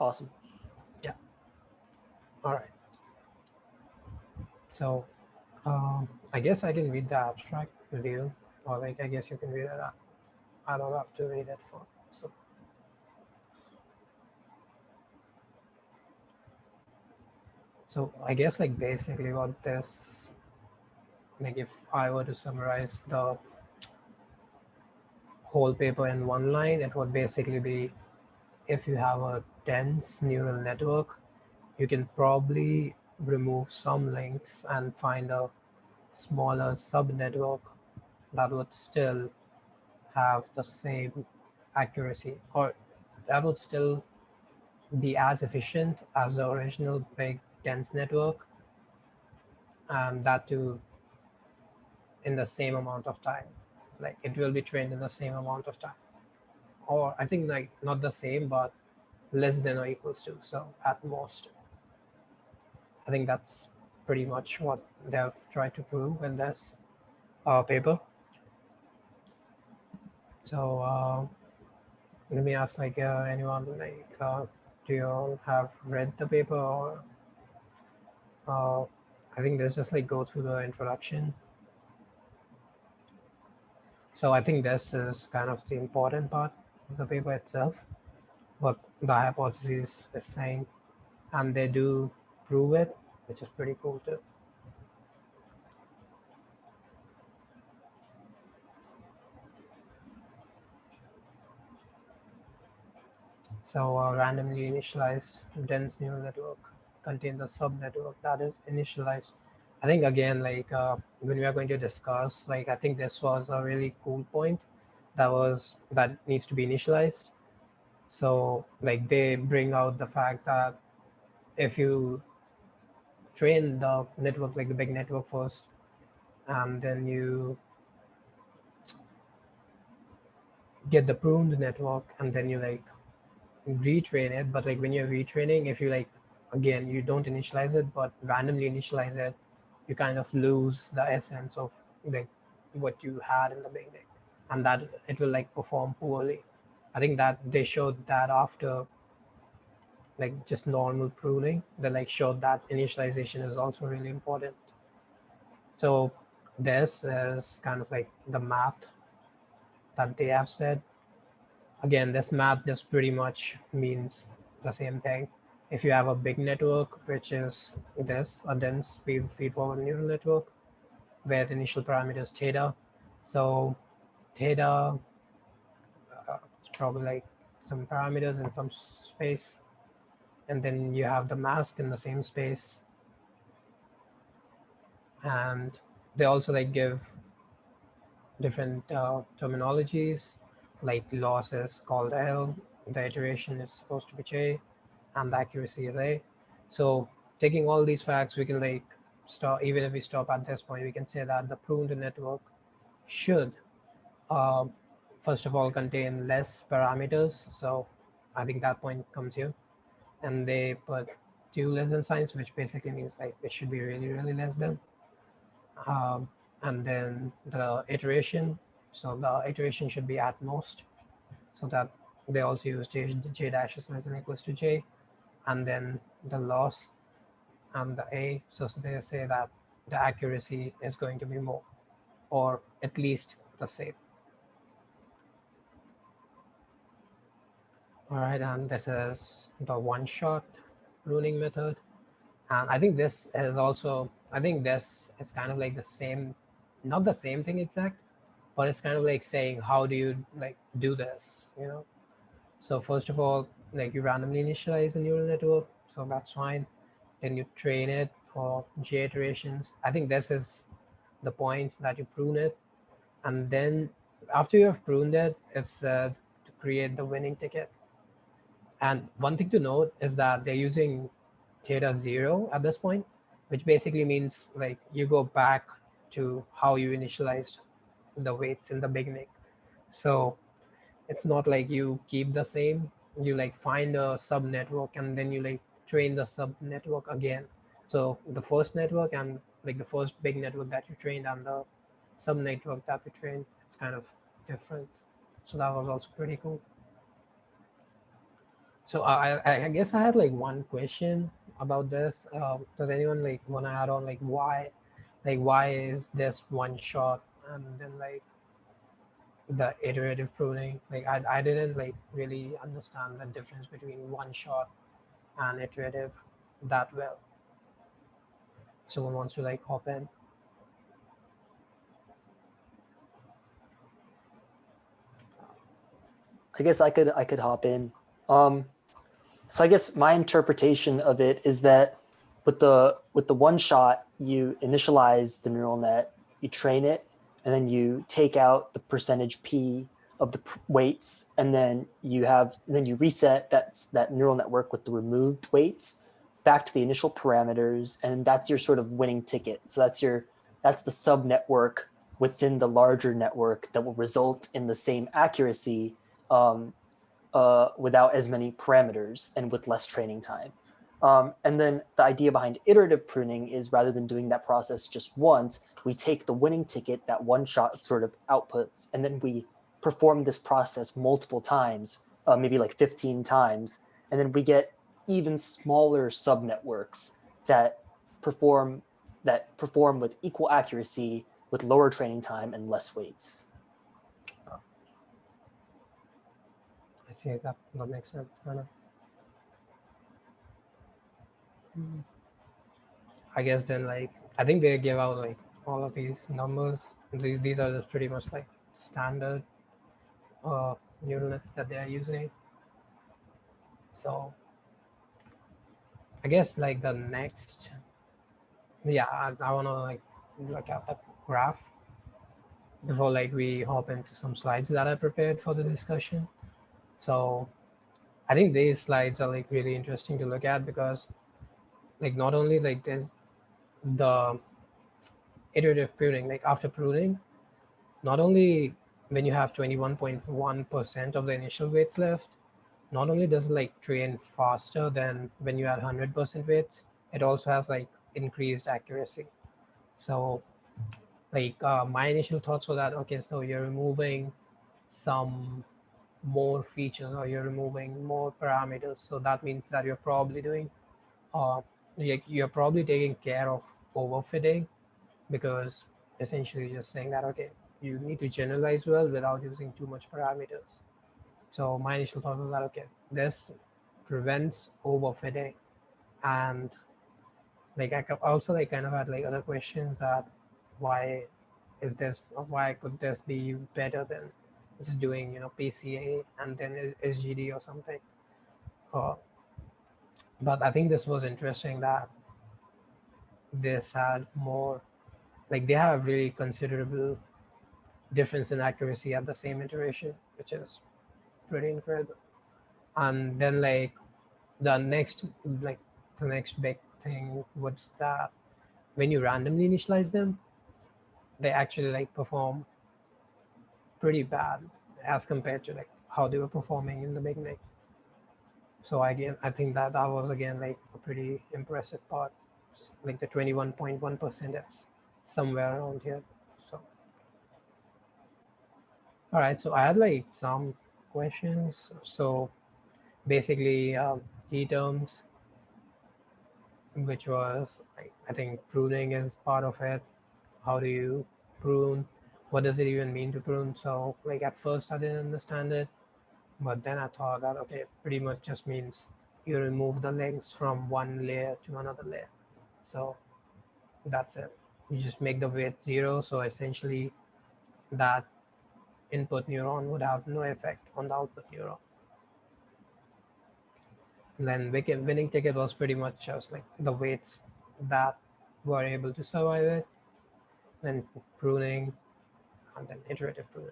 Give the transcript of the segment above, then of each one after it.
Awesome. Yeah. All right. So I guess I can read the abstract with you, or like I guess you can read it. I don't have to read it for. So I guess like basically what this, like if I were to summarize the whole paper in one line, it would basically be, if you have a dense neural network, you can probably remove some links and find a smaller subnetwork that would still have the same accuracy, or that would still be as efficient as the original big dense network, and that too in the same amount of time. Like it will be trained in the same amount of time, or I think like not the same, but less than or equals to. So at most, I think that's pretty much what they've tried to prove in this paper. So let me ask like anyone like, do you all have read the paper, or uh, I think let's just like go through the introduction. So I think this is kind of the important part of the paper itself, what the hypothesis is saying, and they do prove it, which is pretty cool too. So a randomly initialized dense neural network contains a subnetwork that is initialized. I think again, like when we are going to discuss, like I think this was a really cool point that needs to be initialized. So like they bring out the fact that if you train the network, like the big network first, and then you get the pruned network, and then you like retrain it. But like when you're retraining, if you like, again, you don't initialize it but randomly initialize it, you kind of lose the essence of like what you had in the beginning, and that it will like perform poorly. I think that they showed that after like just normal pruning, they like showed that initialization is also really important. So this is kind of like the math that they have said. Again, this math just pretty much means the same thing. If you have a big network, which is this, a dense feed-forward neural network, where the initial parameter is theta. So theta, it's probably like some parameters in some space, and then you have the mask in the same space, and they also like give different terminologies, like loss is called L, the iteration is supposed to be J, and the accuracy is A. So taking all these facts, we can like stop, even if we stop at this point, we can say that the pruned network should uh, first of all contain less parameters. So I think that point comes here. And they put two less than signs, which basically means like it should be really, really less than. Um, and then the iteration. So the iteration should be at most, so that they also use j dash is less than equals to j, and then the loss and the a. So they say that the accuracy is going to be more, or at least the same. All right, and this is the one-shot pruning method. And I think this is also, I think this is kind of like the same, not the same thing exact, but it's kind of like saying, how do you like do this, you know? So first of all, like you randomly initialize a neural network, so that's fine. Then you train it for j iterations. I think this is the point that you prune it. And then after you have pruned it, it's to create the winning ticket. And one thing to note is that they're using theta 0 at this point, which basically means like you go back to how you initialized the weights in the beginning. So it's not like you keep the same, you like find a sub network and then you like train the sub network again. So the first network and like the first big network that you trained and the sub network that you trained, it's kind of different. So that was also pretty cool. So I guess I had like one question about this. Does anyone like want to add on like why is this one shot and then like the iterative pruning? Like I didn't like really understand the difference between one shot and iterative that well. Someone wants to like hop in. I guess I could hop in. Um, so I guess my interpretation of it is that with the one shot, you initialize the neural net, you train it, and then you take out the percentage p of the weights, and then you reset that neural network with the removed weights back to the initial parameters, and that's your sort of winning ticket. So that's the sub network within the larger network that will result in the same accuracy, um, without as many parameters and with less training time. And then the idea behind iterative pruning is, rather than doing that process just once, we take the winning ticket that one shot sort of outputs, and then we perform this process multiple times, maybe like 15 times, and then we get even smaller subnetworks that perform with equal accuracy with lower training time and less weights. I see that makes sense kind of. I guess then like I think they give out like all of these numbers. These are just pretty much like standard uh, neural nets that they are using. So I guess like the next, yeah, I want to like look at the graph before like we hop into some slides that I prepared for the discussion. So I think these slides are like really interesting to look at because like not only like there's the iterative pruning, like after pruning, not only when you have 21.1% of the initial weights left, not only does it like train faster than when you had 100% weights, it also has like increased accuracy. So like my initial thoughts were that okay, so you're removing some more features or you're removing more parameters, so that means that you're probably doing uh, you're probably taking care of overfitting, because essentially you're just saying that okay, you need to generalize well without using too much parameters. So my initial thought was that okay, this prevents overfitting, and like I also like kind of had like other questions that why is this, or why could this be better than just doing PCA and then SGD or something. Uh, but I think this was interesting that this had more, like they have really considerable difference in accuracy at the same iteration, which is pretty incredible. And then the next like the next big thing was that when you randomly initialize them, they actually like perform pretty bad as compared to like how they were performing in the beginning. So again, I think that that was again like a pretty impressive part. Like the 21.1% is somewhere around here. So all right, so I had like some questions. So basically, key terms, which was like, I think pruning is part of it. How do you prune? What does it even mean to prune? So like at first I didn't understand it, but then I thought that okay, pretty much just means you remove the links from one layer to another layer. So that's it. You just make the weight zero. So essentially, that input neuron would have no effect on the output neuron. And then winning ticket was pretty much just like the weights that were able to survive it, then pruning, and then iterative pruning.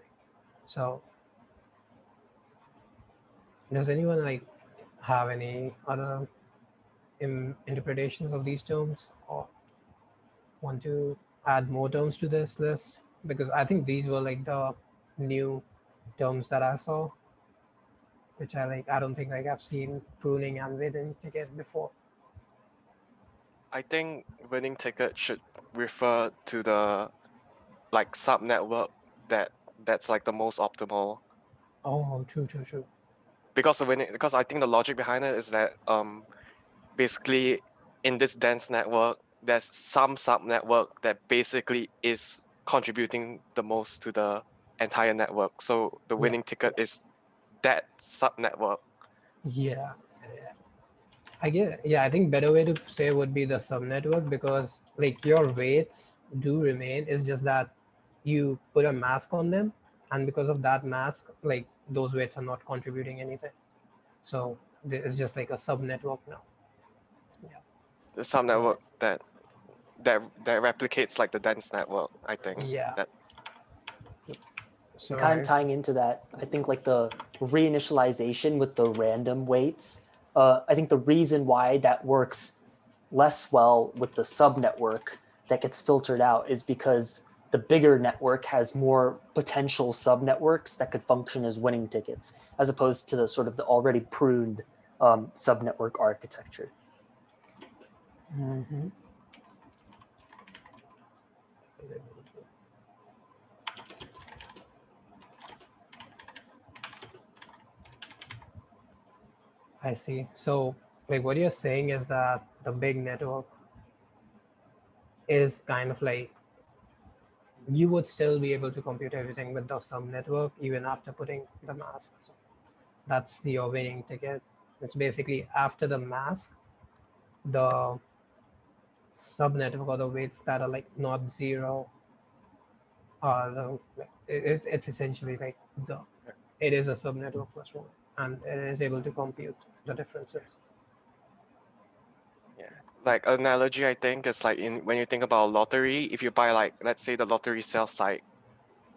So does anyone like have any other interpretations of these terms, or want to add more terms to this list? Because I think these were like the new terms that I saw, which I like. I don't think like I've seen pruning and winning ticket before. I think winning ticket should refer to the like subnetwork that's like the most optimal, Oh, true, true, true. because I think the logic behind it is that basically in this dense network, there's some subnetwork that basically is contributing the most to the entire network. So the winning ticket is that subnetwork. Yeah. I think better way to say would be the subnetwork, because like your weights do remain. It's just that you put a mask on them, and because of that mask, like those weights are not contributing anything. So it's just like a subnetwork now. Yeah. The subnetwork that replicates like the dense network, I think. Yeah. That So And kind of tying into that, I think like the reinitialization with the random weights, I think the reason why that works less well with the subnetwork that gets filtered out is because the bigger network has more potential subnetworks that could function as winning tickets, as opposed to the sort of the already pruned subnetwork architecture. Mm-hmm. I see. So like what you're saying is that the big network is kind of like you would still be able to compute everything with the subnetwork even after putting the mask. So that's your winning ticket. It's basically after the mask, the subnetwork or the weights that are like not zero are it's essentially like it is a subnetwork first one, and it is able to compute the differences. yeah. Like analogy I think is like when you think about a lottery, if you buy like let's say the lottery sells like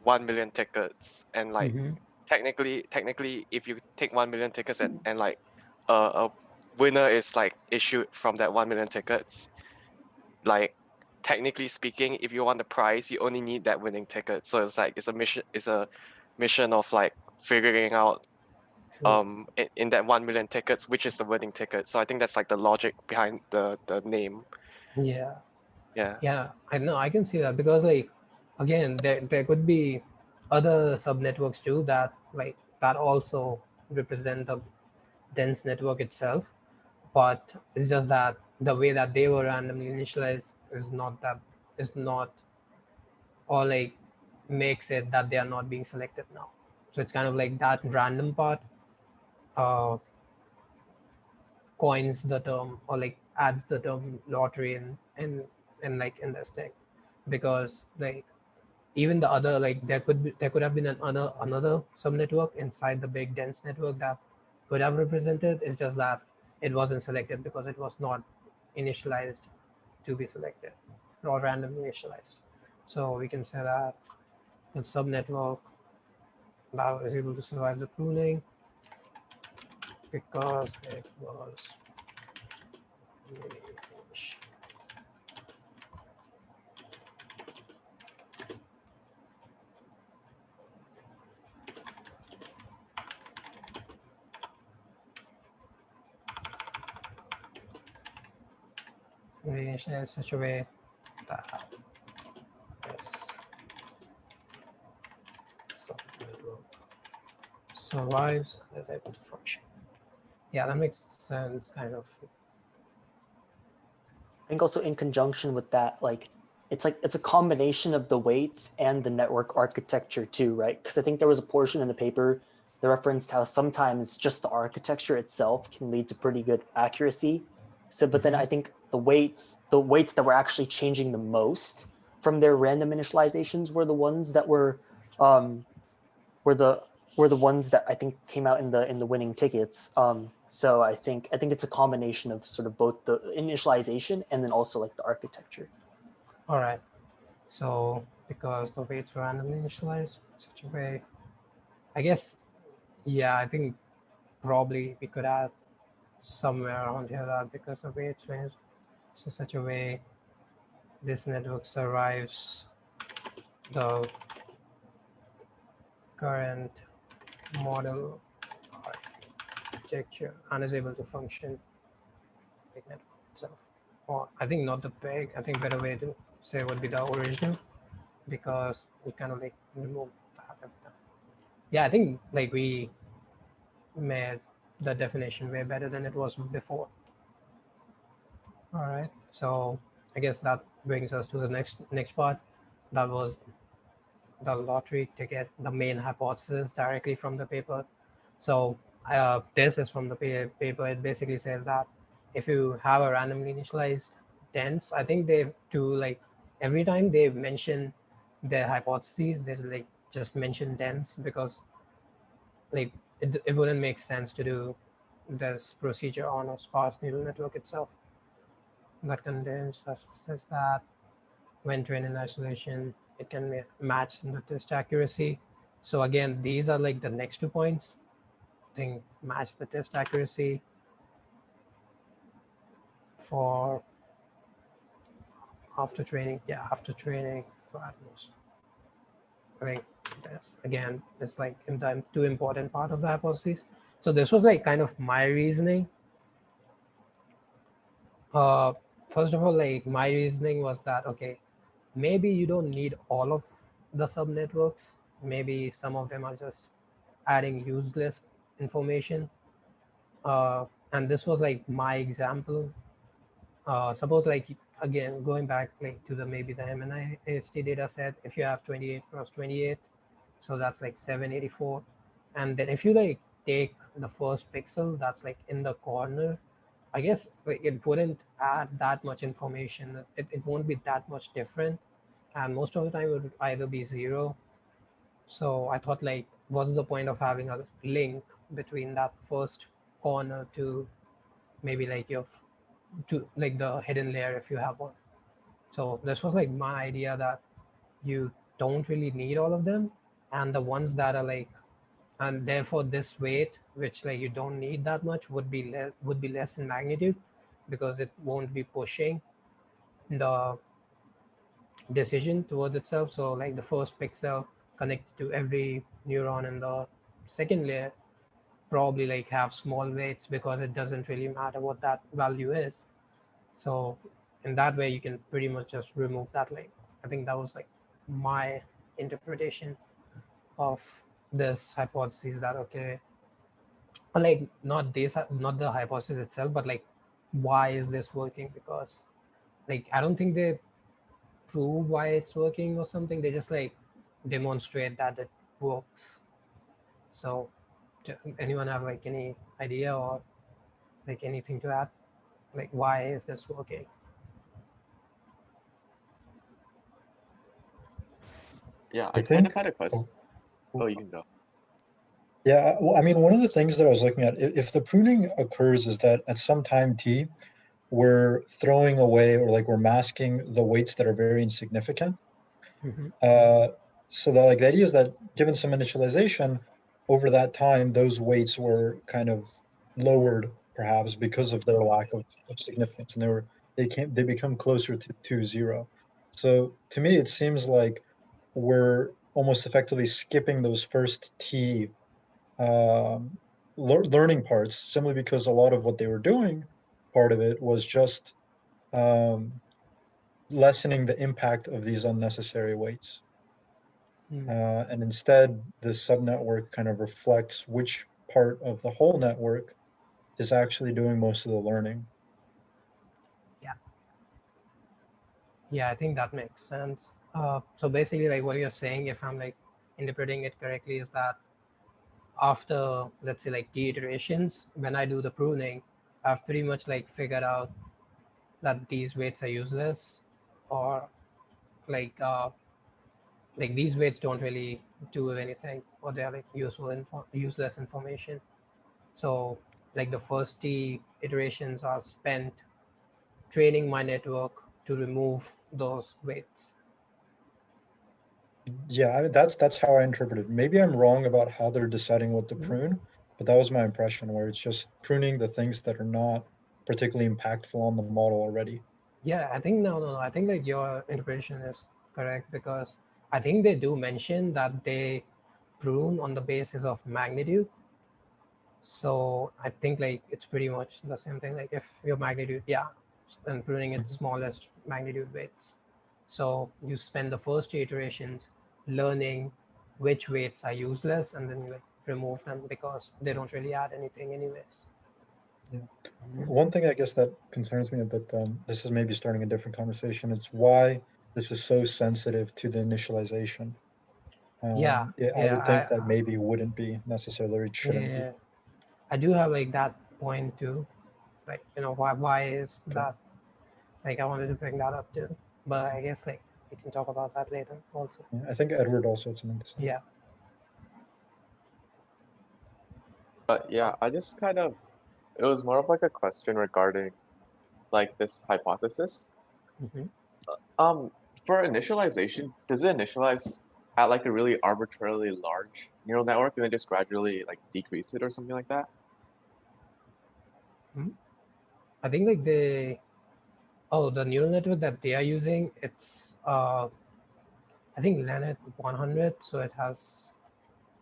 1 million tickets, and like Mm-hmm. technically if you take 1 million tickets and like a winner is like issued from that 1 million tickets, like technically speaking, if you want the prize, you only need that winning ticket. So it's like it's a mission of like figuring out True. in that 1 million tickets which is the winning ticket. So I think that's like the logic behind the name. Yeah. Yeah. Yeah, I know, I can see that, because like again there could be other subnetworks too that like that also represent the dense network itself, but it's just that the way that they were randomly initialized is not or like makes it that they are not being selected now. So it's kind of like that random part uh coins the term, or like adds the term lottery in like in this thing, because like even the other, like there could have been another subnetwork inside the big dense network that could have represented. It's just that it wasn't selected because it was not initialized to be selected, or randomly initialized. So we can say that the subnetwork that is able to survive the pruning because it was initialized in such a way that this subnetwork survives and is able to function. Yeah, that makes sense, kind of. I think also in conjunction with that, like it's a combination of the weights and the network architecture too, right? Because I think there was a portion in the paper that referenced how sometimes just the architecture itself can lead to pretty good accuracy. So, but then I think the weights that were actually changing the most from their random initializations were the ones that um, were the ones that I think came out in the winning tickets. So I think it's a combination of sort of both the initialization and then also like the architecture. All right. So because the weights were randomly initialized in such a way, I guess, yeah, I think probably we could add somewhere around here that because the weights were in such a way, this network survives the current model architecture and is able to function like network itself. Or I think not the peg. I think better way to say would be the original, because we kind of like remove that every time. Yeah, I think like we made the definition way better than it was before. All right, so I guess that brings us to the next part. That was the lottery ticket, the main hypothesis directly from the paper. So this is from the paper. It basically says that if you have a randomly initialized dense, I think they do like every time they mention their hypotheses, they like just mention dense because like it wouldn't make sense to do this procedure on a sparse neural network itself. That contains says that when trained in isolation, it can match the test accuracy. So again, these are like the next 2 points. I think match the test accuracy for after training. Yeah, after training for at most. I think this again is like the two important part of the hypothesis. So this was like kind of my reasoning. Uh, First of all, like my reasoning was that okay, maybe you don't need all of the subnetworks. Maybe some of them are just adding useless information. And this was like my example. Suppose like again going back like to the maybe the MNI AST data set. If you have 28 cross 28, so that's like 784, and then if you like take the first pixel that's like in the corner, I guess like, it wouldn't add that much information. It won't be that much different, and most of the time it would either be zero. So I thought like, what's the point of having a link between that first corner to maybe like your to like the hidden layer if you have one. So this was like my idea that you don't really need all of them, and the ones that are like, and therefore this weight which like you don't need that much would be less in magnitude because it won't be pushing the decision towards itself. So like the first pixel connected to every neuron in the second layer probably like have small weights because it doesn't really matter what that value is. So in that way you can pretty much just remove that link. I think that was like my interpretation of this hypothesis that okay, like not the hypothesis itself, but like why is this working? Because like I don't think they prove why it's working or something. They just like demonstrate that it works. So anyone have like any idea or like anything to add? Like why is this working? Yeah, I I kind of think, had a question. oh, Oh, you can go. yeah, well, I mean, one of the things that I was looking at, if the pruning occurs, is that at some time t, we're throwing away or like we're masking the weights that are very insignificant. Mm-hmm. So that like the idea is that given some initialization over that time, those weights were kind of lowered perhaps because of their lack of significance, and they become closer to zero. So to me, it seems like we're almost effectively skipping those first t learning parts simply because a lot of what they were doing, part of it was just um, lessening the impact of these unnecessary weights. Mm. And instead, the subnetwork kind of reflects which part of the whole network is actually doing most of the learning. Yeah. Yeah, I think that makes sense. So basically, like what you're saying, if I'm like interpreting it correctly, is that after let's say like t iterations, when I do the pruning, I've pretty much like figured out that these weights are useless, or like these weights don't really do anything, or they're like useless information. So like the first t iterations are spent training my network to remove those weights. Yeah, that's how I interpret it. Maybe I'm wrong about how they're deciding what to Mhm. prune, but that was my impression, where it's just pruning the things that are not particularly impactful on the model already. Yeah, I think no. I think like your interpretation is correct because I think they do mention that they prune on the basis of magnitude. So I think like it's pretty much the same thing. Like if your magnitude, yeah, and pruning its Mhm. smallest magnitude weights. So you spend the first two iterations learning which weights are useless, and then you like remove them because they don't really add anything anyways. One thing I guess that concerns me a bit, this is maybe starting a different conversation, it's why this is so sensitive to the initialization. Yeah, I would think that maybe it wouldn't be necessarily, or it shouldn't be. yeah, I do have like that point too. Like, why is that? Like, I wanted to bring that up too, but I guess like we can talk about that later also. Yeah, I think Edward also had something to say. Yeah. But yeah, I just kind of, it was more of like a question regarding like this hypothesis. Hmm. For initialization, does it initialize at like a really arbitrarily large neural network and then just gradually like decrease it or something like that? I think like the neural network that they are using, it's I think Lanet 100, so it has,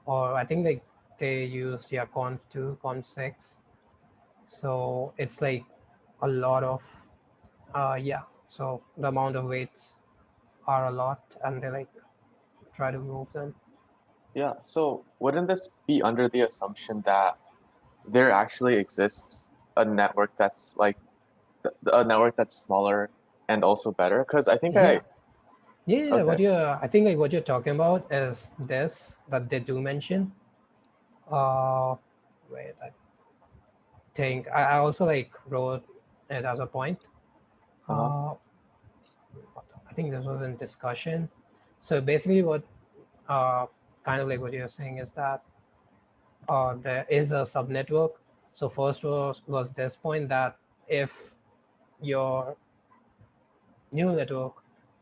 or I think like they used Conf 2, Conf 6, so it's like a lot of so the amount of weights are a lot, and they like try to move them. Yeah, so wouldn't this be under the assumption that there actually exists a network that's like a network that's smaller and also better? Because I think Yeah. Okay. I think like what you're talking about is this that they do mention. Wait, I think I also like wrote it as a point. Uh-huh. I think this was in discussion. So basically, what kind of like what you're saying is that there is a subnetwork. So first was this point that if your neural network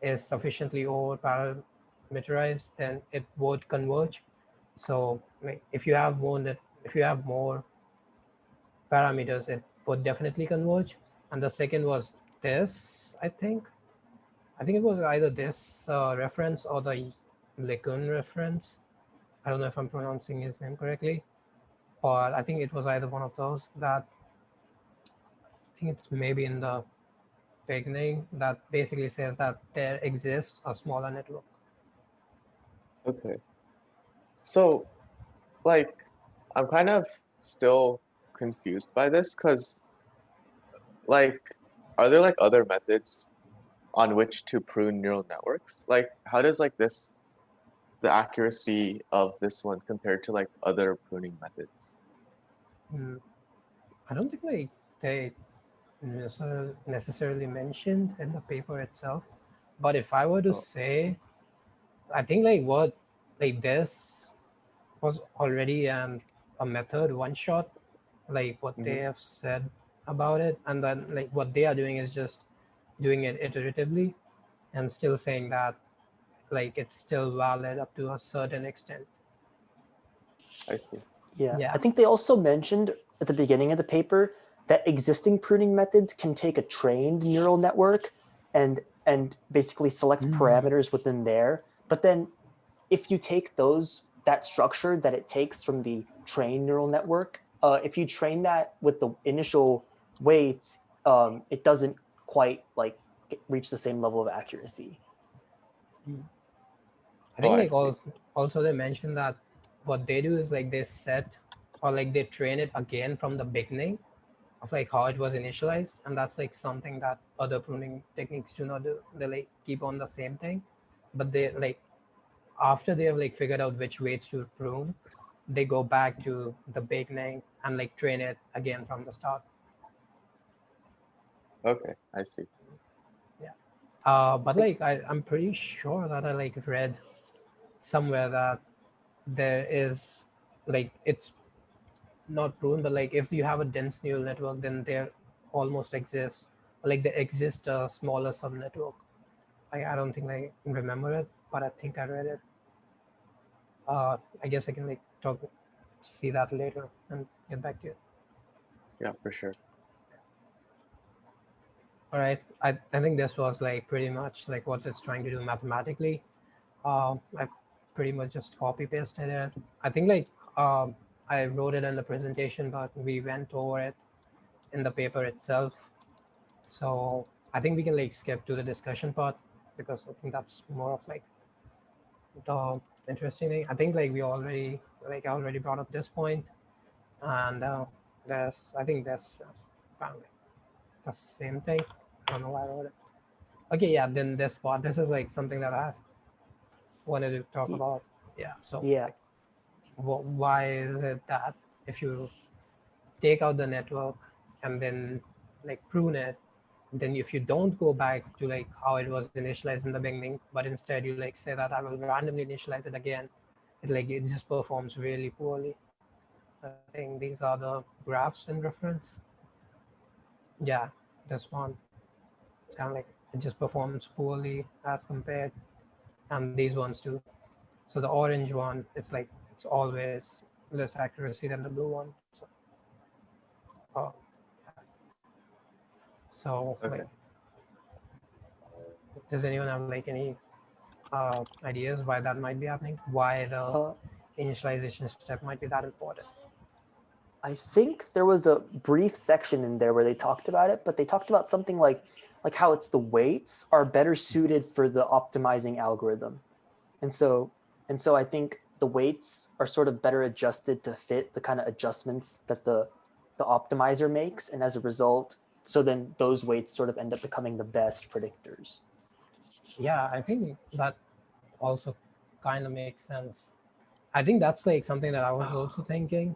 is sufficiently over parameterized, then it would converge. So like, if you have more parameters, it would definitely converge. And the second was this, I think it was either this reference or the Lekun reference. I don't know if I'm pronouncing his name correctly, but I think it was either one of those that I think it's maybe in the beginning that basically says that there exists a smaller network. Okay. So like I'm kind of still confused by this because like are there like other methods on which to prune neural networks? Like how does like the accuracy of this one compared to like other pruning methods? I don't think like they necessarily mentioned in the paper itself, but if I were to Oh, say, I think like what like this was already a method one shot, like what they have said about it, and then like what they are doing is just doing it iteratively and still saying that like it's still valid up to a certain extent. I see. Yeah. Yeah. I think they also mentioned at the beginning of the paper that existing pruning methods can take a trained neural network and basically select parameters within there. But then if you take that structure that it takes from the trained neural network, if you train that with the initial weights, it doesn't quite like reach the same level of accuracy. I Oh, think I like see. also they mentioned that what they do is like they set or like they train it again from the beginning of like how it was initialized, and that's like something that other pruning techniques do not do. They like keep on the same thing, but they like after they have like figured out which weights to prune, they go back to the beginning and like train it again from the start. Okay, I see. Yeah. But like I'm pretty sure that I like read somewhere that there is like it's not proven, but like if you have a dense neural network, then there almost exists like there exists a smaller subnetwork. I don't think I remember it, but I think I read it. I guess I can like see that later and get back to you. Yeah, for sure. All right, I think this was like pretty much like what it's trying to do mathematically. I pretty much just copy pasted it. I think like I wrote it in the presentation, but we went over it in the paper itself. So I think we can like skip to the discussion part because I think that's more of like the interesting thing. I think like we already like I already brought up this point, and I think that's kind of like the same thing. I don't know why I wrote it. Okay, yeah. Then this part, this is like something that I wanted to talk about. Yeah. So Yeah. like, why is it that if you take out the network and then like prune it, then if you don't go back to like how it was initialized in the beginning, but instead you like say that I will randomly initialize it again, it just performs really poorly. I think these are the graphs in reference. Yeah, this one. It's kind of like it just performs poorly as compared, and these ones too. So the orange one, it's always less accuracy than the blue one. So, oh, so Okay. like, does anyone have like any ideas why that might be happening? Why the Uh, initialization step might be that important? I think there was a brief section in there where they talked about it, but they talked about something like how it's the weights are better suited for the optimizing algorithm. And so I think the weights are sort of better adjusted to fit the kind of adjustments that the optimizer makes, and as a result, so then those weights sort of end up becoming the best predictors. Yeah, I think that also kind of makes sense. I think that's like something that I was also thinking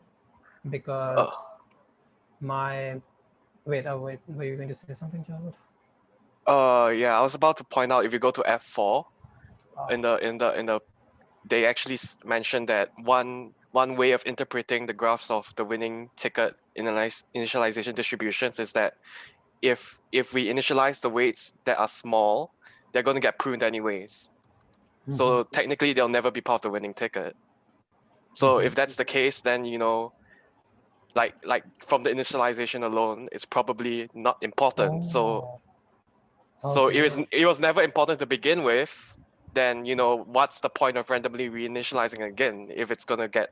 because my wait, were you going to say something, Joseph? Yeah, I was about to point out if you go to F4 in Oh, the they actually mentioned that one way of interpreting the graphs of the winning ticket initialization distributions is that if we initialize the weights that are small, they're going to get pruned anyways. So technically, they'll never be part of the winning ticket. So if that's the case, then like from the initialization alone, it's probably not important. So okay. it was never important to begin with. Then what's the point of randomly reinitializing again if it's gonna get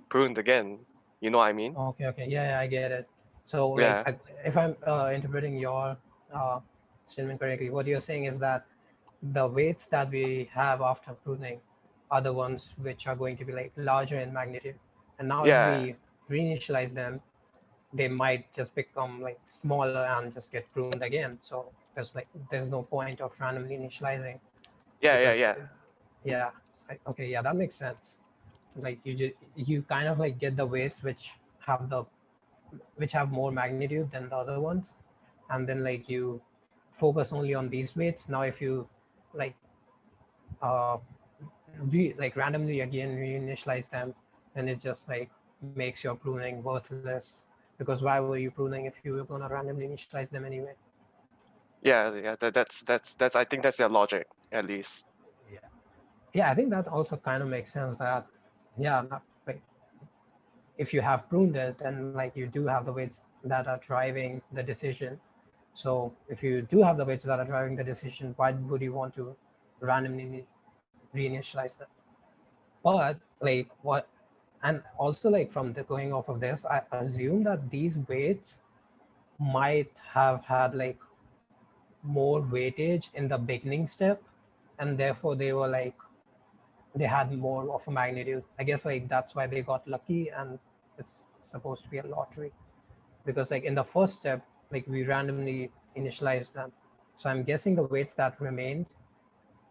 pruned again? You know what I mean? Okay. Yeah, I get it. So, like, Yeah. if I'm interpreting your uh, statement correctly, what you're saying is that the weights that we have after pruning are the ones which are going to be like larger in magnitude. And now, if Yeah. we reinitialize them, they might just become like smaller and just get pruned again. So there's no point of randomly initializing because Yeah. yeah, okay, yeah, that makes sense. Like you kind of like get the weights which have more magnitude than the other ones, and then like you focus only on these weights. Now if you like uh like randomly again reinitialize them, then it just like makes your pruning worthless, because why were you pruning if you were going to randomly initialize them anyway? Yeah. That's I think that's their logic at least. Yeah, I think that also kind of makes sense that yeah, like if you have pruned it, then like you do have the weights that are driving the decision. So if you do have the weights that are driving the decision, why would you want to randomly reinitialize them? But like what, and also like from the going off of this, I assume that these weights might have had like more weightage in the beginning step, and therefore they were like they had more of a magnitude. I guess like that's why they got lucky, and it's supposed to be a lottery, because like in the first step, like we randomly initialized them. So I'm guessing the weights that remained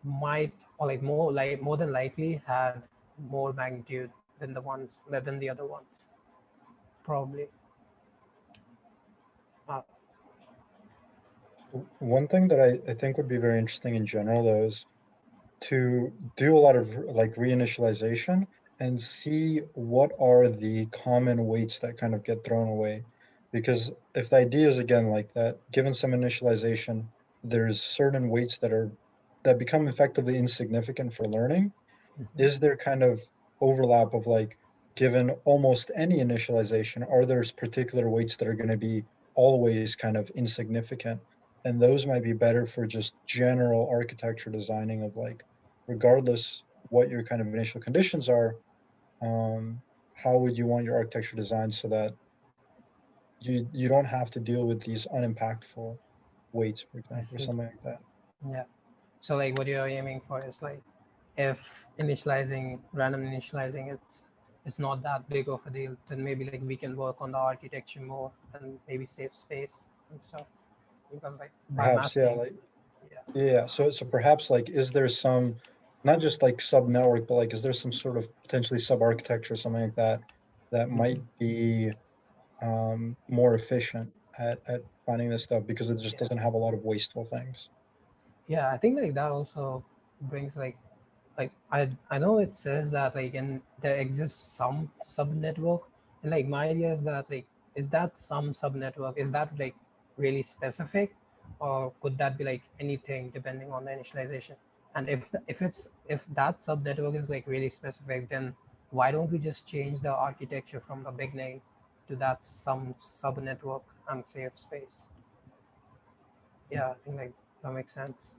might, or like more than likely had more magnitude than the other ones, probably. uh, One thing that I think would be very interesting in general, though, is to do a lot of like reinitialization and see what are the common weights that kind of get thrown away. Because if the idea is again like that, given some initialization, there's certain weights that become effectively insignificant for learning. Is there kind of overlap of like, given almost any initialization, are there particular weights that are going to be always kind of insignificant? And those might be better for just general architecture designing of like, regardless what your kind of initial conditions are, how would you want your architecture designed so that you don't have to deal with these unimpactful weights, for I example, or see. something like that. Yeah. So like what you're aiming for is like if initializing random initializing it it's not that big of a deal, then maybe like we can work on the architecture more and maybe save space and stuff. Because like by Perhaps, yeah, masking, like yeah. yeah. So perhaps like, is there some, not just like sub network, but like, is there some sort of potentially sub architecture, something like that, that might be more efficient at finding this stuff because it just Yeah. doesn't have a lot of wasteful things. Yeah, I think like that also brings like I know it says that like and there exists some sub network, and like my idea is that like is that some sub network, is that like really specific, or could that be like anything depending on the initialization? And if that sub network is like really specific, then why don't we just change the architecture from the beginning to that some sub network and save space? Yeah, I think like that makes sense.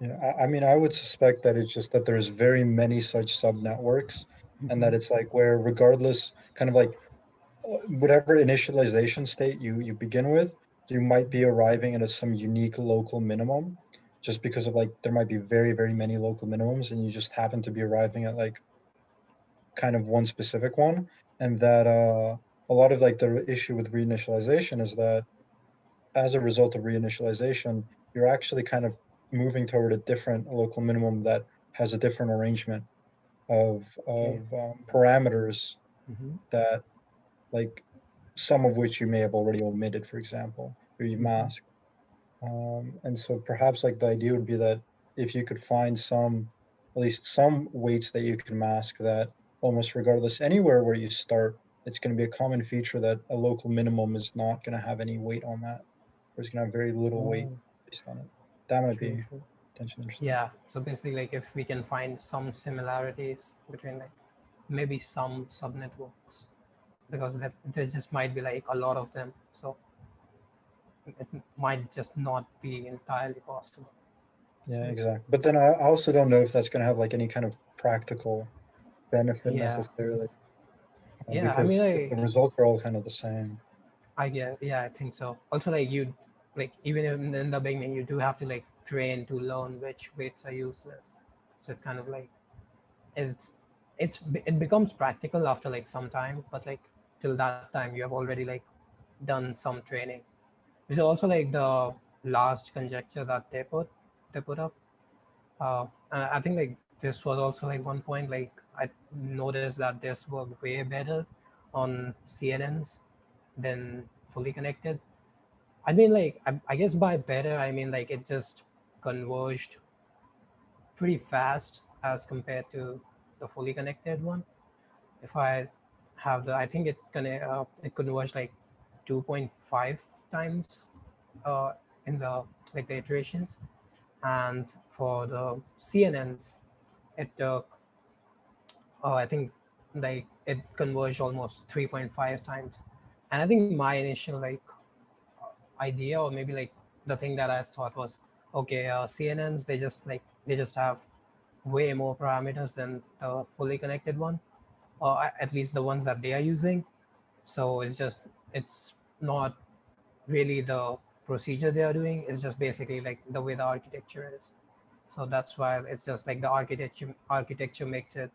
Yeah, I mean, I would suspect that it's just that there's very many such sub networks, and that it's like where regardless, kind of like whatever initialization state you begin with, you might be arriving at some unique local minimum, just because of like there might be very many local minimums, and you just happen to be arriving at like kind of one specific one, and that a lot of like the issue with reinitialization is that as a result of reinitialization, you're actually kind of moving toward a different local minimum that has a different arrangement of Okay. parameters Mm-hmm. that, like, some of which you may have already omitted, for example, or you masked. And so perhaps like the idea would be that if you could find some, at least some weights that you can mask, that almost regardless anywhere where you start, it's going to be a common feature that a local minimum is not going to have any weight on that. Or it's going to have very little weight Oh, based on it. That might true, be true. potentially interesting. Yeah. So basically, like if we can find some similarities between like maybe some subnetworks, because there just might be like a lot of them, so it might just not be entirely possible. Yeah, So, exactly. But then I also don't know if that's going to have like any kind of practical benefit yeah. necessarily, Yeah. I mean, because the results are all kind of the same. I get. Yeah, I think so. Also, like you, like even in the beginning, you do have to like train to learn which weights are useless. So it's kind of like is it becomes practical after like some time, but like till that time you have already like done some training. This is also like the last conjecture that they put up. And I think like this was also like one point like I noticed that this worked way better on CNNs than fully connected. I mean like I guess by better I mean like it just converged pretty fast as compared to the fully connected one. If I have the, I think it converged like 2.5 times in the like the iterations, and for the CNNs, it took I think like it converged almost 3.5 times, and I think my initial like idea or maybe like the thing that I thought was okay, CNNs they just have way more parameters than the fully connected one, or at least the ones that they are using. So it's not really the procedure they are doing. It's just basically like the way the architecture is. So that's why it's just like the architecture makes it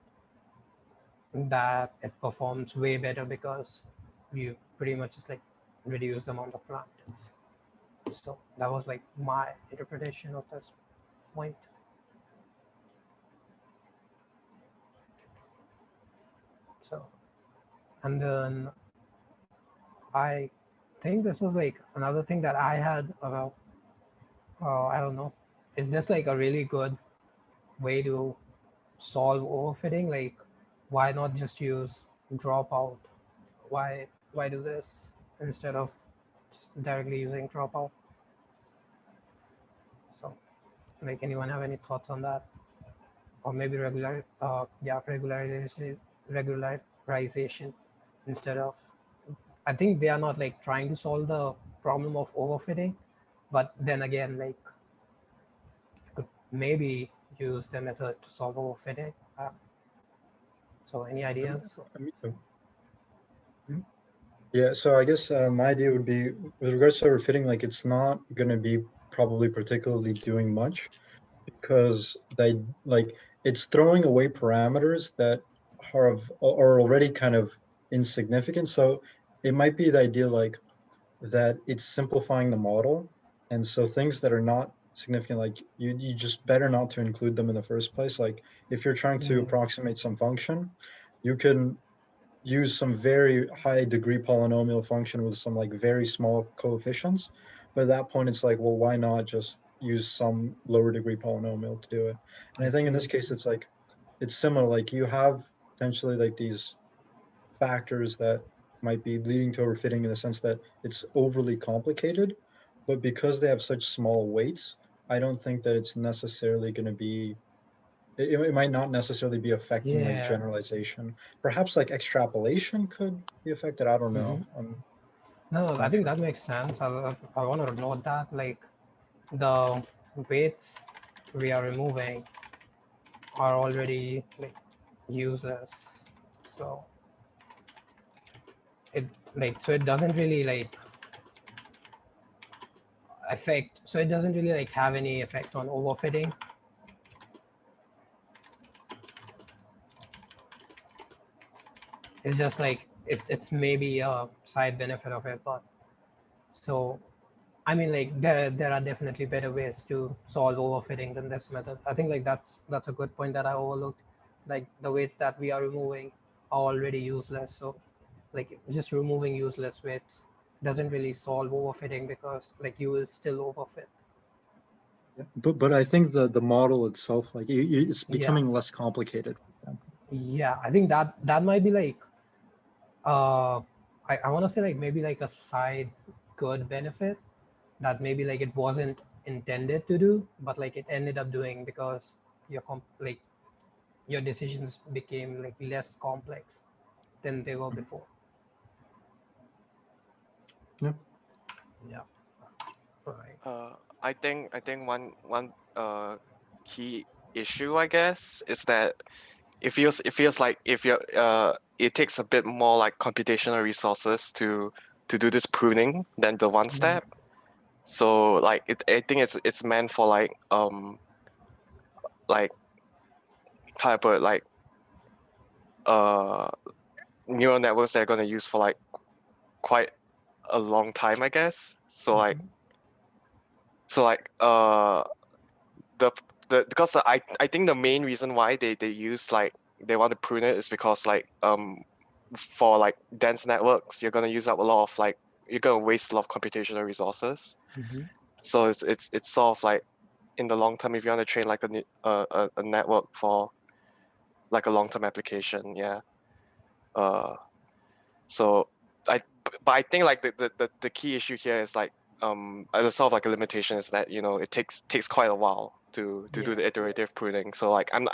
that it performs way better because you pretty much just like reduce the amount of parameters. So that was like my interpretation of this point. So and then I think this was like another thing that I had about I don't know, is this like a really good way to solve overfitting? Like why not just use dropout? Why do this instead of just directly using dropout? So like anyone have any thoughts on that? Or maybe regularization instead of, I think they are not like trying to solve the problem of overfitting, but then again like you could maybe use the method to solve overfitting. So any ideas? I mean, Hmm? yeah, so I guess my idea would be with regards to refitting, like it's not going to be probably particularly doing much because they like it's throwing away parameters that are already kind of insignificant. So it might be the idea like that it's simplifying the model, and so things that are not significant, like you just better not to include them in the first place. Like if you're trying to approximate some function, you can use some very high degree polynomial function with some like very small coefficients, but at that point it's like, well, why not just use some lower degree polynomial to do it? And I think in this case it's like it's similar, like you have potentially like these factors that might be leading to overfitting in the sense that it's overly complicated, but because they have such small weights, I don't think that it's necessarily going to be, it might not necessarily be affecting like Yeah. generalization. Perhaps like extrapolation could be affected. I don't know. No, I not think sure. that makes sense. I want to note that like the weights we are removing are already like useless. So it it doesn't really like affect, so it doesn't really like have any effect on overfitting. It's just like it's maybe a side benefit of it, but so I mean like there are definitely better ways to solve overfitting than this method. I think like that's a good point that I overlooked. Like the weights that we are removing are already useless, so like just removing useless weights doesn't really solve overfitting because like you will still overfit. But I think the model itself, like it's Yeah. becoming less complicated. Yeah, I think that might be like I want to say like maybe like a side good benefit that maybe like it wasn't intended to do, but like it ended up doing because like your decisions became like less complex than they were before. Yeah. Yeah. Right. I think one key issue, I guess, is that it feels like if you're it takes a bit more like computational resources to do this pruning than the one step. So like I think it's meant for like how I put it, like uh neural networks that are gonna use for like quite a long time, I guess. So like the because I think the main reason why they use like they want to prune it is because like for like dense networks you're gonna use up a lot of like you're gonna waste a lot of computational resources. So it's sort of like in the long term if you want to train like a network for like a long term application, yeah. So I but I think like the key issue here is like the sort of like a limitation is that it takes quite a while to do the iterative pruning. So like I'm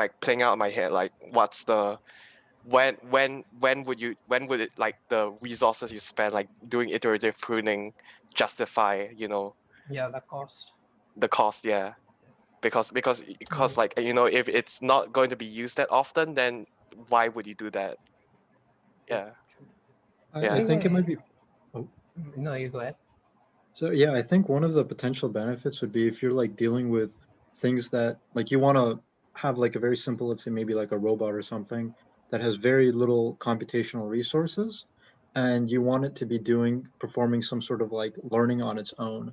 like playing out in my head like what's the when would it like the resources you spend like doing iterative pruning justify Yeah, the cost. the cost, yeah, because like if it's not going to be used that often, then why would you do that? Yeah. I Yeah. think it might be. Oh. No, you go ahead. So yeah, I think one of the potential benefits would be if you're like dealing with things that like you want to have like a very simple, let's say maybe like a robot or something that has very little computational resources, and you want it to be performing some sort of like learning on its own.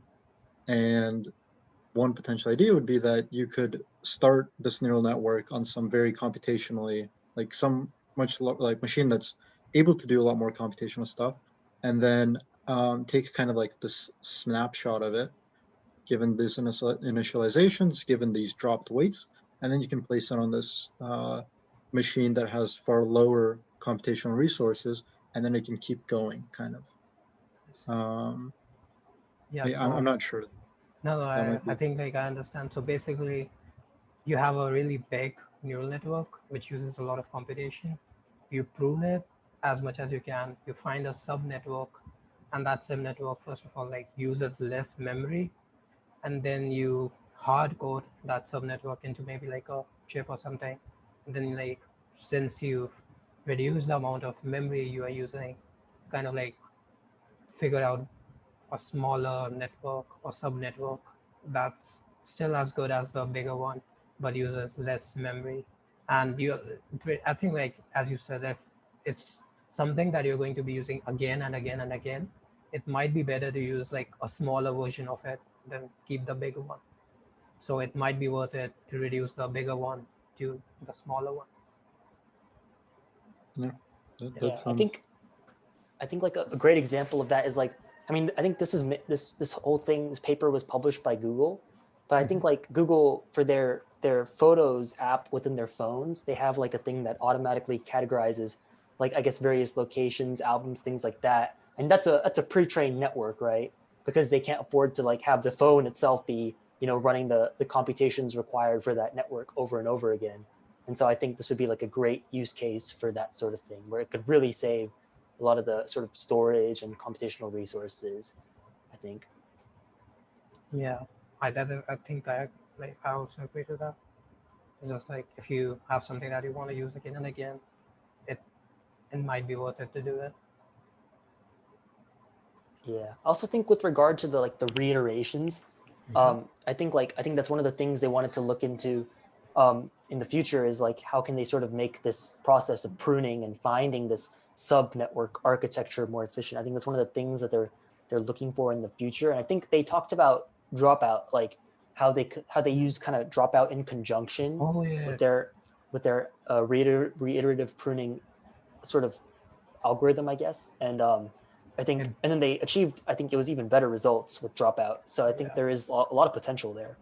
And one potential idea would be that you could start this neural network on some very computationally, like some like machine that's able to do a lot more computational stuff, and then take kind of like this snapshot of it, given these initializations, given these dropped weights, and then you can place it on this machine that has far lower computational resources, and then it can keep going, kind of. Yeah, I'm so not sure. no, That might I be. think like I understand. So basically you have a really big neural network which uses a lot of computation. You prune it as much as you can. You find a subnetwork, and that subnetwork first of all like uses less memory, and then you hard code that subnetwork into maybe like a chip or something. And then like since you've reduced the amount of memory you are using, kind of like figure out a smaller network or subnetwork that's still as good as the bigger one but uses less memory. And I think, like as you said, if it's something that you're going to be using again and again and again, it might be better to use like a smaller version of it than keep the bigger one. So it might be worth it to reduce the bigger one to the smaller one. Yeah, that Yeah, sounds. I think like a great example of that is like, I mean, I think this whole thing, this paper was published by Google, but I think like Google for their Photos app within their phones, they have like a thing that automatically categorizes like I guess various locations, albums, things like that, and that's a pre-trained network, right? Because they can't afford to like have the phone itself be running the computations required for that network over and over again. And so I think this would be like a great use case for that sort of thing, where it could really save a lot of the sort of storage and computational resources, I think. Yeah, I think I also agree to that. It's just like if you have something that you want to use again and again, it it might be worth it to do it. Yeah. I also think with regard to the like the reiterations, I think that's one of the things they wanted to look into in the future is like how can they sort of make this process of pruning and finding this sub network architecture more efficient. I think that's one of the things that they're looking for in the future. And I think they talked about dropout, like how they use kind of dropout in conjunction Oh yeah, with their reiterative pruning sort of algorithm, I guess. And I it, think, and then they achieved, I think it was even better results with dropout. So I think yeah, there is a lot of potential there.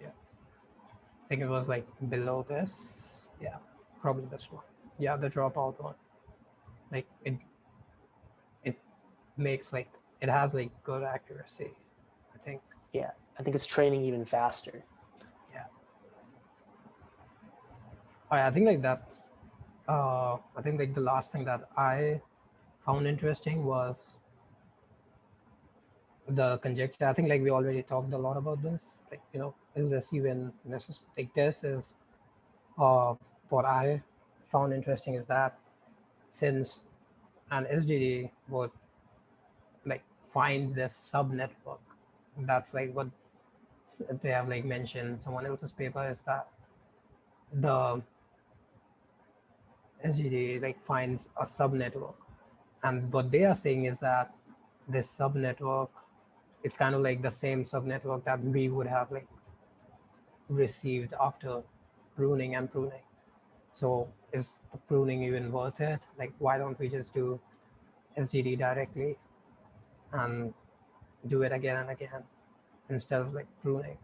yeah. I think it was like below this. Yeah, probably this one. Yeah, the dropout one. Like it makes like it has like good accuracy. I think. Yeah, I think it's training even faster. Yeah. I think like that. I think like the last thing that I found interesting was the conjecture. I think like we already talked a lot about this. Like is this even necessary? Like this is uh, what I found interesting is that since an SGD would like find this sub network, that's like what they have like mentioned. Someone else's paper is that the SGD like finds a sub network, and what they are saying is that this sub network, it's kind of like the same sub network that we would have like received after pruning and pruning. So is the pruning even worth it? Like, why don't we just do SGD directly and do it again and again instead of like pruning?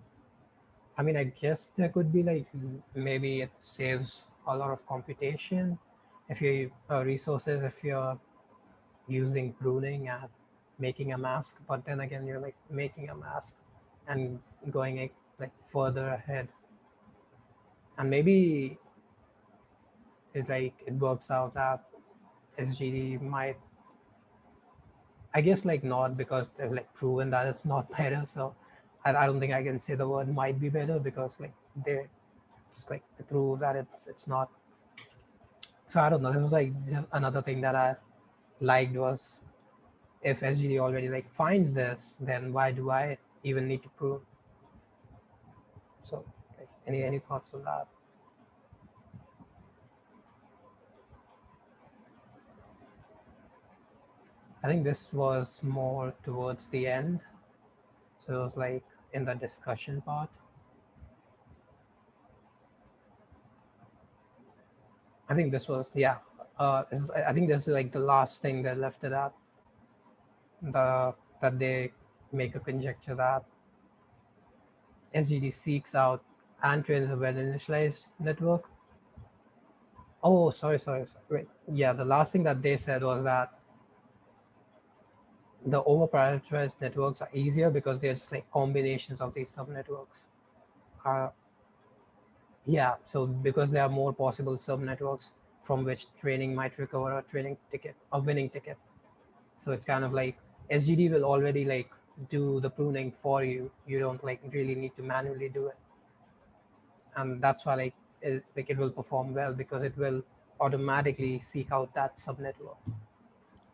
I mean, I guess there could be like maybe it saves a lot of computation if you resources if you're using pruning and making a mask, but then again you're like making a mask and going like further ahead, and maybe it works out that SGD might, I guess like not, because they've like proven that it's not better. So I don't think I can say the word might be better because like they just like to prove that it's not. So I don't know. This was like just another thing that I liked was if SGD already like finds this, then why do I even need to prove? So like any thoughts on that? I think this was more towards the end. So it was like in the discussion part. I think this was, yeah. I think this is like the last thing they left it at. That they make a conjecture that SGD seeks out and trains a well-initialized network. Oh, sorry. Wait, yeah. The last thing that they said was that the over-prioritized networks are easier because they're just like combinations of these subnetworks. Uh, yeah. So because there are more possible subnetworks from which training might recover a training ticket, a winning ticket. So it's kind of like SGD will already like do the pruning for you. You don't like really need to manually do it, and that's why like it will perform well because it will automatically seek out that subnetwork.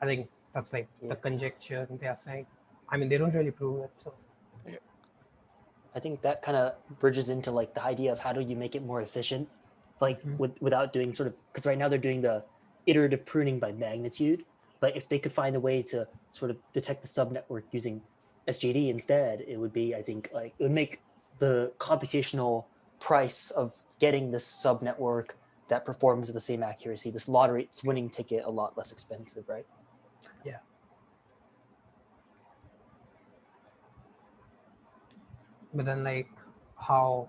I think that's like the Yeah. conjecture they are saying. I mean, they don't really prove it, so I think that kind of bridges into like the idea of how do you make it more efficient. like without doing sort of, because right now they're doing the iterative pruning by magnitude, but if they could find a way to sort of detect the subnetwork using SGD instead, it would be, I think, like it would make the computational price of getting this subnetwork that performs with the same accuracy, this lottery, this winning ticket, a lot less expensive, right? Yeah. But then how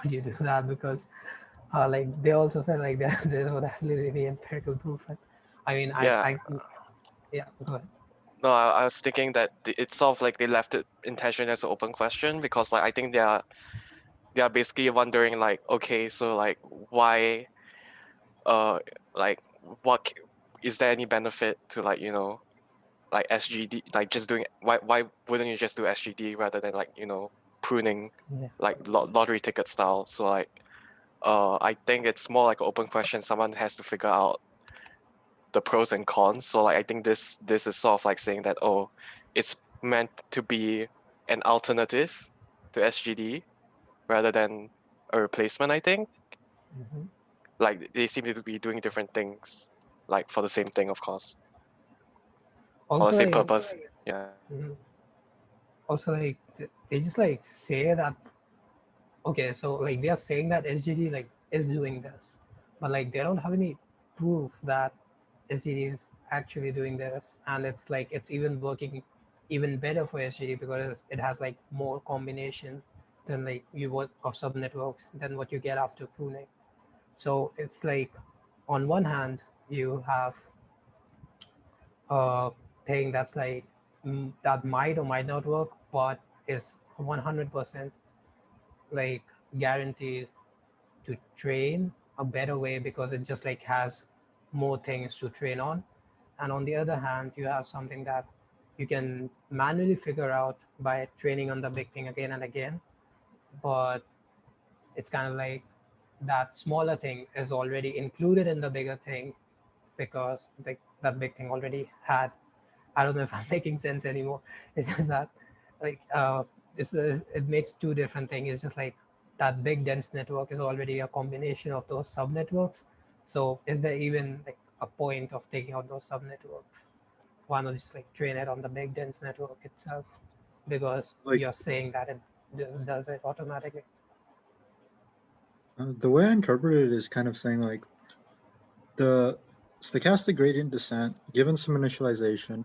would you do that? Because like they also said like they don't have really empirical proof. I mean, Yeah. yeah, go ahead. No, I was thinking that it's sort of like they left it intentionally as an open question because like I think they are basically wondering like, okay, so like why like what is there any benefit to like, you know, like SGD, like just doing, why wouldn't you just do SGD rather than like, you know, pruning Yeah. like lottery ticket style? So like I think it's more like an open question. Someone has to figure out the pros and cons. So like I think this is sort of like saying that, oh, it's meant to be an alternative to SGD rather than a replacement, I think. Mhm. Like they seem to be doing different things, like for the same thing, of course, or the Also same like purpose. Yeah. mhm. Also like they just like say that, okay, so like they are saying that SGD like is doing this, but like they don't have any proof that SGD is actually doing this, and it's like it's even working even better for SGD because it has like more combination than like you would of subnetworks than what you get after pruning. So it's like on one hand you have a thing that's like that might or might not work, but is 100% like guaranteed to train a better way because it just like has more things to train on. And on the other hand, you have something that you can manually figure out by training on the big thing again and again, but it's kind of like that smaller thing is already included in the bigger thing because like that big thing already had, I don't know if I'm making sense anymore. It's just that like it makes two different things. It's just like that big dense network is already a combination of those subnetworks. So is there even like a point of taking out those subnetworks? Why not just like train it on the big dense network itself? Because Like you're saying that it does it automatically. the way I interpret it is kind of saying like the stochastic gradient descent, given some initialization,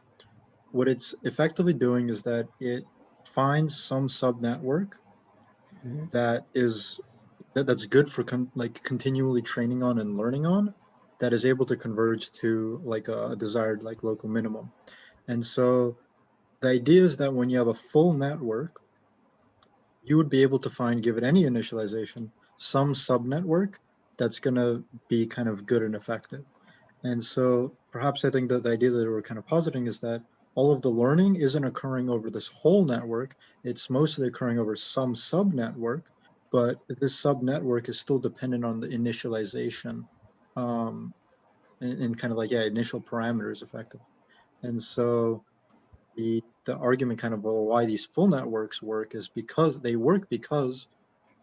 what it's effectively doing is that it finds some subnetwork Mm-hmm. that's good for like continually training on and learning on, that is able to converge to like a desired like local minimum. And so the idea is that when you have a full network, you would be able to find, given any initialization, some subnetwork that's going to be kind of good and effective. And so perhaps I think that the idea that we're kind of positing is that all of the learning isn't occurring over this whole network. It's mostly occurring over some subnetwork, but this subnetwork is still dependent on the initialization and kind of like, yeah, initial parameters effectively. And so the argument kind of why these full networks work is because they work because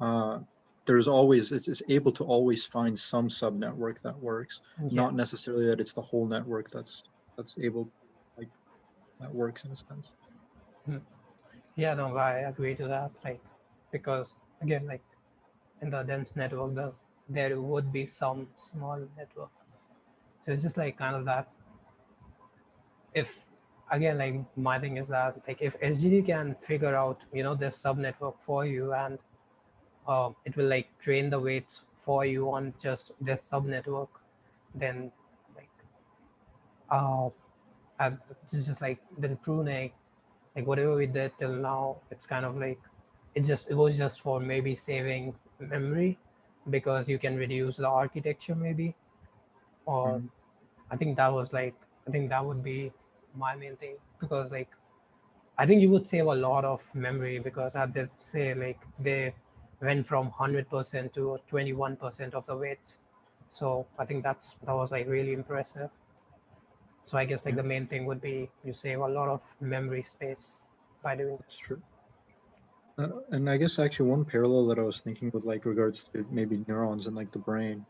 uh, there's always it's able to always find some subnetwork that works, Yeah. not necessarily that it's the whole network that's able like that works in a sense. Yeah, no, I agree to that. Like, because again, like in the dense network, there would be some small network. So it's just like kind of that. If again, like my thing is that like if SGD can figure out this subnetwork for you and it will like train the weights for you on just this subnetwork, then like uh, it's just like then pruning, like whatever we did till now, it's kind of like it was just for maybe saving memory because you can reduce the architecture maybe, or Mhm. I think that was like I think that would be my main thing because like I think you would save a lot of memory because at the say like they went from 100% to 21% of the weights. So I think that was like really impressive. So I guess like Yeah, the main thing would be you save a lot of memory space by doing that's this. true. And I guess actually one parallel that I was thinking with like regards to maybe neurons in like the brain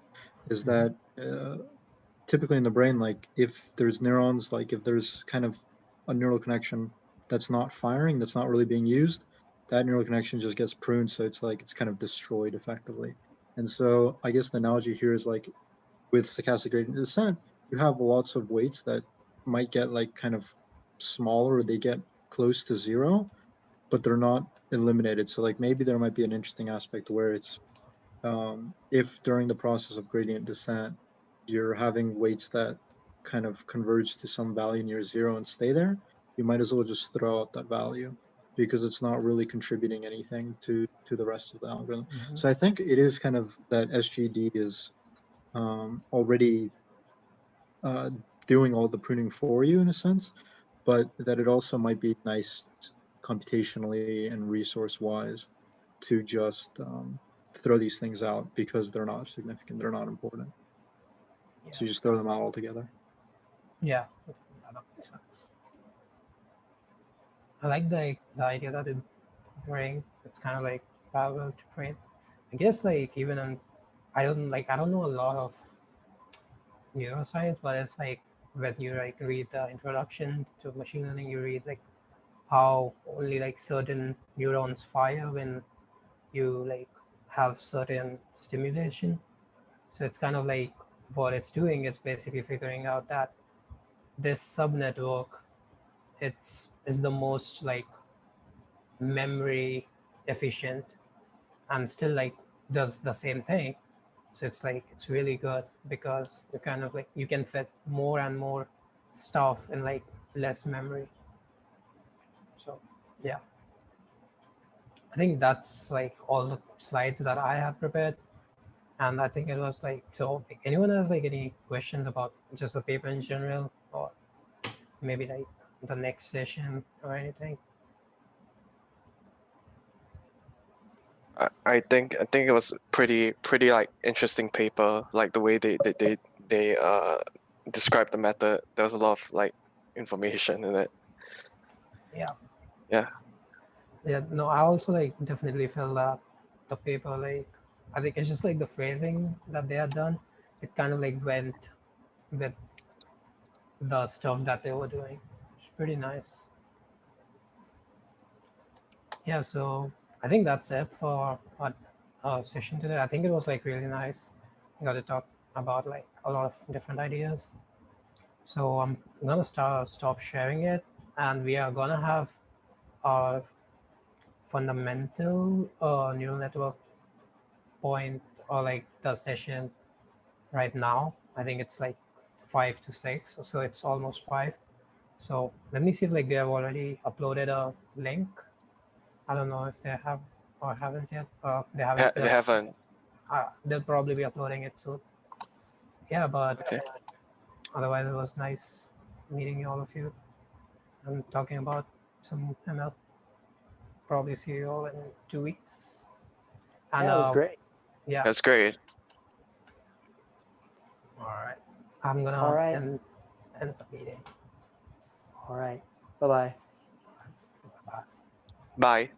is that typically in the brain, like if there's neurons, like if there's kind of a neural connection that's not firing, that's not really being used, that neural connection just gets pruned. So it's like it's kind of destroyed effectively. And so I guess the analogy here is like with stochastic gradient descent, you have lots of weights that might get like kind of smaller or they get close to zero, but they're not eliminated. So like maybe there might be an interesting aspect where it's if during the process of gradient descent, you're having weights that kind of converge to some value near zero and stay there, you might as well just throw out that value because it's not really contributing anything to the rest of the algorithm. So I think it is kind of that SGD is already doing all the pruning for you in a sense, but that it also might be nice computationally and resource wise to just throw these things out because they're not significant, they're not important. So you just throw them out altogether. Yeah, that makes sense. I like the idea that it bring it's kind of like parallel to brain. I guess like even in I don't know a lot of neuroscience, but it's like when you like read the introduction to machine learning, you read like how only like certain neurons fire when you like have certain stimulation. So it's kind of like what it's doing is basically figuring out that this subnetwork it's is the most like memory efficient and still like does the same thing. So it's like it's really good because you kind of like you can fit more and more stuff in like less memory. So yeah, I think that's like all the slides that I have prepared. And I think it was like, so if anyone has like any questions about just the paper in general, or maybe like the next session or anything? I think it was pretty like interesting paper, like the way they described the method. There was a lot of like information in it. Yeah. Yeah. Yeah, no, I also like definitely felt that the paper, like, I think it's just like the phrasing that they had done. It kind of like went with the stuff that they were doing. It's pretty nice. Yeah, so I think that's it for our session today. I think it was like really nice. We got to talk about like a lot of different ideas. So I'm gonna stop sharing it, and we are gonna have our fundamental neural network point or like the session right now. I think it's like 5 to 6, so it's almost 5. So let me see if like they have already uploaded a link. I don't know if they have or haven't yet. They haven't. They haven't. They'll probably be uploading it soon. Yeah, but Okay. otherwise it was nice meeting all of you and talking about some ML. Probably see you all in 2 weeks. And Yeah, it was great. yeah, That's great. all right. I'm All gonna right. end the meeting. All right. Bye bye. Bye. Bye.